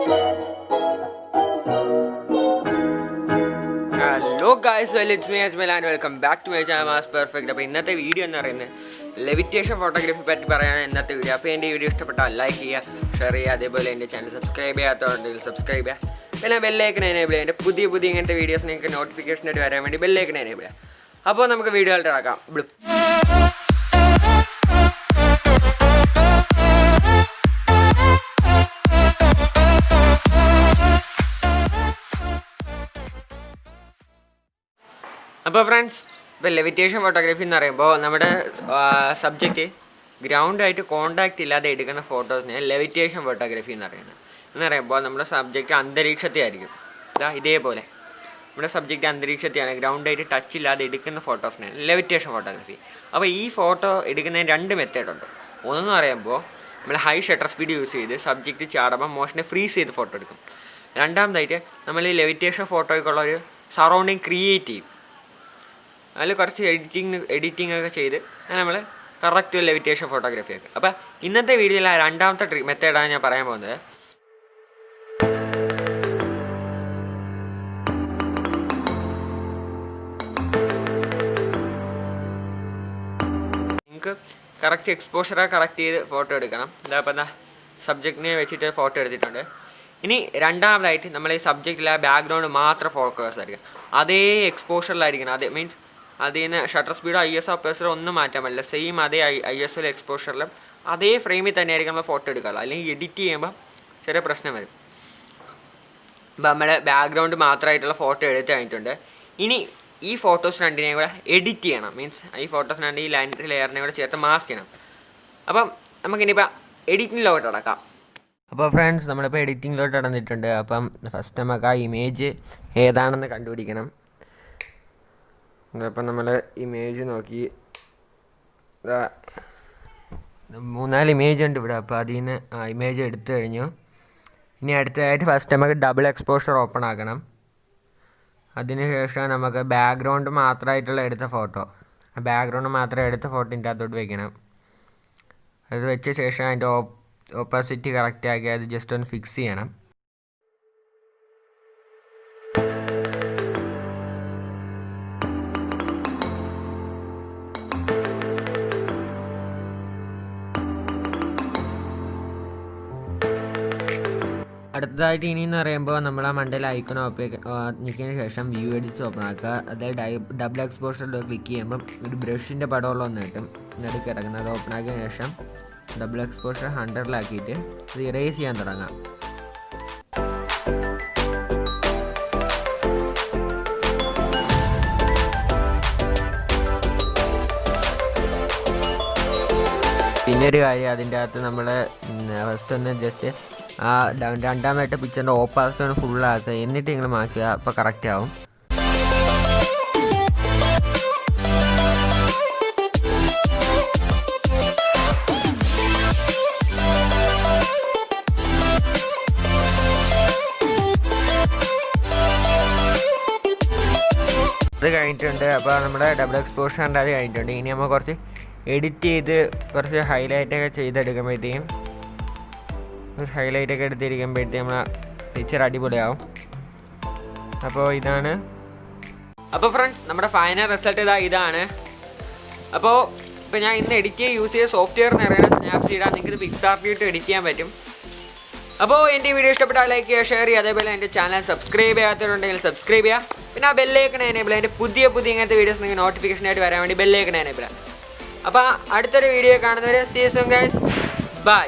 Hello guys, well it's me Ajmal and welcome back to my channel Mass Perfect. അപ്പോൾ ഇന്നത്തെ video എന്ന് പറയുന്നത് levitation photography പറ്റി പറയാനാണ് ഇന്നത്തെ വീഡിയോ. അപ്പോൾ എൻ്റെ വീഡിയോ ഇഷ്ടപ്പെട്ടാൽ ലൈക്ക് ചെയ്യുക, ഷെയർ ചെയ്യുക, അതേപോലെ എൻ്റെ ചാനൽ സബ്സ്ക്രൈബ് ചെയ്യാത്തതുണ്ടെങ്കിൽ സബ്സ്ക്രൈബ് ചെയ്യുക. പിന്നെ ബെല്ലൈക്കൺ എനേബിൾ ചെയ്യുക. എൻ്റെ പുതിയ ഇങ്ങനത്തെ വീഡിയോസ് നിങ്ങൾക്ക് നോട്ടിഫിക്കേഷനായിട്ട് വരാൻ വേണ്ടി ബെല്ലൈക്കൺ എനേബിൾ ചെയ്യുക. അപ്പോൾ നമുക്ക് വീഡിയോയിലോട്ട് ഇറക്കാം. അപ്പോൾ ഫ്രണ്ട്സ്, ഇപ്പോൾ ലെവിറ്റേഷൻ ഫോട്ടോഗ്രാഫി എന്ന് പറയുമ്പോൾ നമ്മുടെ സബ്ജക്റ്റ് ഗ്രൗണ്ടായിട്ട് കോണ്ടാക്റ്റ് ഇല്ലാതെ എടുക്കുന്ന ഫോട്ടോസിനെ ലെവിറ്റേഷൻ ഫോട്ടോഗ്രാഫി എന്ന് പറയുമ്പോൾ നമ്മുടെ സബ്ജക്റ്റ് അന്തരീക്ഷത്തെയായിരിക്കും. ഇതേപോലെ നമ്മുടെ സബ്ജക്റ്റ് അന്തരീക്ഷത്തെയാണ്, ഗ്രൗണ്ടായിട്ട് ടച്ച് ഇല്ലാതെ എടുക്കുന്ന ഫോട്ടോസിനാണ് ലെവിറ്റേഷൻ ഫോട്ടോഗ്രാഫി. അപ്പോൾ ഈ ഫോട്ടോ എടുക്കുന്നതിന് രണ്ട് മെത്തേഡുണ്ട്. ഒന്നെന്ന് പറയുമ്പോൾ നമ്മൾ ഹൈ ഷട്ടർ സ്പീഡ് യൂസ് ചെയ്ത് സബ്ജക്റ്റ് ചാടുമ്പോൾ മോഷനെ ഫ്രീസ് ചെയ്ത് ഫോട്ടോ എടുക്കും. രണ്ടാമതായിട്ട് നമ്മൾ ഈ ലെവിറ്റേഷൻ ഫോട്ടോയ്ക്കുള്ള ഒരു സറൗണ്ടിങ് ക്രിയേറ്റ് ചെയ്യും. അതിൽ കുറച്ച് എഡിറ്റിംഗ് ഒക്കെ ചെയ്ത് നമ്മൾ കറക്റ്റ് ലെവിറ്റേഷൻ ഫോട്ടോഗ്രാഫി ആക്കുക. അപ്പോൾ ഇന്നത്തെ വീഡിയോയിൽ ആ രണ്ടാമത്തെ മെത്തേഡാണ് ഞാൻ പറയാൻ പോകുന്നത്. നിങ്ങൾക്ക് കറക്റ്റ് എക്സ്പോഷറൊക്കെ കറക്റ്റ് ചെയ്ത് ഫോട്ടോ എടുക്കണം. അപ്പോൾ സബ്ജക്റ്റിനെ വെച്ചിട്ട് ഫോട്ടോ എടുത്തിട്ടുണ്ട്. ഇനി രണ്ടാമതായിട്ട് നമ്മൾ ഈ സബ്ജക്റ്റിലെ ബാക്ക്ഗ്രൗണ്ട് മാത്രം ഫോക്കസ് ആയിരിക്കണം. അതേ എക്സ്പോഷറിലായിരിക്കണം. അതേ മീൻസ് അതിൽ നിന്ന് ഷട്ടർ സ്പീഡോ ISO അപ്പേഴ്സറോ ഒന്നും മാറ്റാൻ പറ്റില്ല. സെയിം അതേ ISO എക്സ്പോഷറിലും അതേ ഫ്രെയിമിൽ തന്നെയായിരിക്കും നമ്മൾ ഫോട്ടോ എടുക്കുക. അല്ലെങ്കിൽ എഡിറ്റ് ചെയ്യുമ്പോൾ ചെറിയ പ്രശ്നം വരും. അപ്പോൾ നമ്മൾ ബാക്ക്ഗ്രൗണ്ട് മാത്രമായിട്ടുള്ള ഫോട്ടോ എടുത്ത് കഴിഞ്ഞിട്ടുണ്ട്. ഇനി ഈ ഫോട്ടോസ് രണ്ടിനെയും കൂടെ എഡിറ്റ് ചെയ്യണം. മീൻസ് ഈ ഫോട്ടോസ് രണ്ട് ഈ ലെയറിനെ കൂടെ ചേർത്ത് മാസ്ക് ചെയ്യണം. അപ്പം നമുക്കിനിയിപ്പോൾ എഡിറ്റിങ്ങിലോട്ട് നടക്കാം. അപ്പോൾ ഫ്രണ്ട്സ്, നമ്മളിപ്പോൾ എഡിറ്റിങ്ങിലോട്ട് നടന്നിട്ടുണ്ട്. അപ്പം ഫസ്റ്റ് നമുക്ക് ആ ഇമേജ് ഏതാണെന്ന് കണ്ടുപിടിക്കണം. അപ്പം നമ്മൾ ഇമേജ് നോക്കി 3-4 ഇമേജ് ഉണ്ട് ഇവിടെ. അപ്പോൾ അതിൽ നിന്ന് ഇമേജ് എടുത്തു കഴിഞ്ഞു. ഇനി അടുത്തതായിട്ട് ഫസ്റ്റ് നമുക്ക് ഡബിൾ എക്സ്പോഷർ ഓപ്പൺ ആക്കണം. അതിനുശേഷം നമുക്ക് ബാക്ക്ഗ്രൗണ്ട് മാത്രമായിട്ടുള്ള എടുത്ത ഫോട്ടോ, ബാക്ക്ഗ്രൗണ്ട് മാത്രം എടുത്ത ഫോട്ടോ ഇതിൻ്റെ അകത്തോട്ട് വെക്കണം. അത് വെച്ച ശേഷം അതിൻ്റെ ഓപ്പോസിറ്റ് കറക്റ്റ് ആക്കി അത് ജസ്റ്റ് ഒന്ന് ഫിക്സ് ചെയ്യണം. അടുത്തതായിട്ട് ഇനിയെന്ന് പറയുമ്പോൾ നമ്മൾ ആ മണ്ടയിൽ ഐക്കൺ നിൽക്കുന്നതിന് ശേഷം വ്യൂ എഡിറ്റ്സ് ഓപ്പൺ ആക്കുക. അതായത് ഡബിൾ എക്സ്പോഷറിൽ ക്ലിക്ക് ചെയ്യുമ്പം ഒരു ബ്രഷിൻ്റെ പടമുള്ള ഒന്ന് കിട്ടും നടുക്ക് കിടക്കുന്നത്. അത് ഓപ്പൺ ആക്കിയതിന് ശേഷം ഡബിൾ എക്സ്പോഷർ 100-ലാക്കിയിട്ട് അത് ഇറേസ് ചെയ്യാൻ തുടങ്ങാം. പിന്നെ ഒരു കാര്യം, അതിൻ്റെ അകത്ത് നമ്മൾ ഫസ്റ്റ് ഒന്ന് ജസ്റ്റ് ആ രണ്ടാമത്തെ പിക്ചറിൻ്റെ ഓപ്പോസിറ്റ് ഒന്ന് ഫുള്ളാക്കുക. എന്നിട്ട് നിങ്ങൾ മാറ്റുക. അപ്പോൾ കറക്റ്റ് ആവും. അത് കഴിഞ്ഞിട്ടുണ്ട്. അപ്പോൾ നമ്മുടെ ഡബിൾ എക്സ്പോഷറിൻ്റെ അത് കഴിഞ്ഞിട്ടുണ്ട്. ഇനി നമ്മൾ കുറച്ച് എഡിറ്റ് ചെയ്ത് കുറച്ച് ഹൈലൈറ്റൊക്കെ ചെയ്തെടുക്കുമ്പോഴത്തേക്കും ഹൈലൈറ്റൊക്കെ എടുത്തിരിക്കുമ്പോഴത്തേക്കും നമ്മളെ പിക്ചർ അടിപൊളിയാവും. അപ്പോൾ ഇതാണ്. അപ്പോൾ ഫ്രണ്ട്സ്, നമ്മുടെ ഫൈനൽ റിസൾട്ട് ഇതാണ്. അപ്പോൾ ഞാൻ ഇന്ന് എഡിറ്റ് യൂസ് ചെയ്ത സോഫ്റ്റ്വെയർ എന്ന് പറയുന്നത് സ്നാപ്സീഡാണ്. നിങ്ങൾക്ക് പിക്സാർട്ടിയിട്ട് എഡിറ്റ് ചെയ്യാൻ പറ്റും. അപ്പോൾ എൻ്റെ വീഡിയോ ഇഷ്ടപ്പെട്ടാൽ ലൈക്ക് ചെയ്യുക, ഷെയർ ചെയ്യുക, അതേപോലെ എൻ്റെ ചാനൽ സബ്സ്ക്രൈബ് ചെയ്യാത്തവരുണ്ടെങ്കിൽ സബ്സ്ക്രൈബ് ചെയ്യുക. പിന്നെ ആ ബെല്ലൈക്കൺ എനേബിൾ, അതിൻ്റെ പുതിയ ഇങ്ങനത്തെ വീഡിയോസ് നിങ്ങൾക്ക് നോട്ടിഫിക്കേഷനായിട്ട് വരാൻ വേണ്ടി ബെല്ലൈക്കൺ എനേബിൾ. അപ്പോൾ അടുത്തൊരു വീഡിയോ കാണുന്നവരെ see you soon guys, by.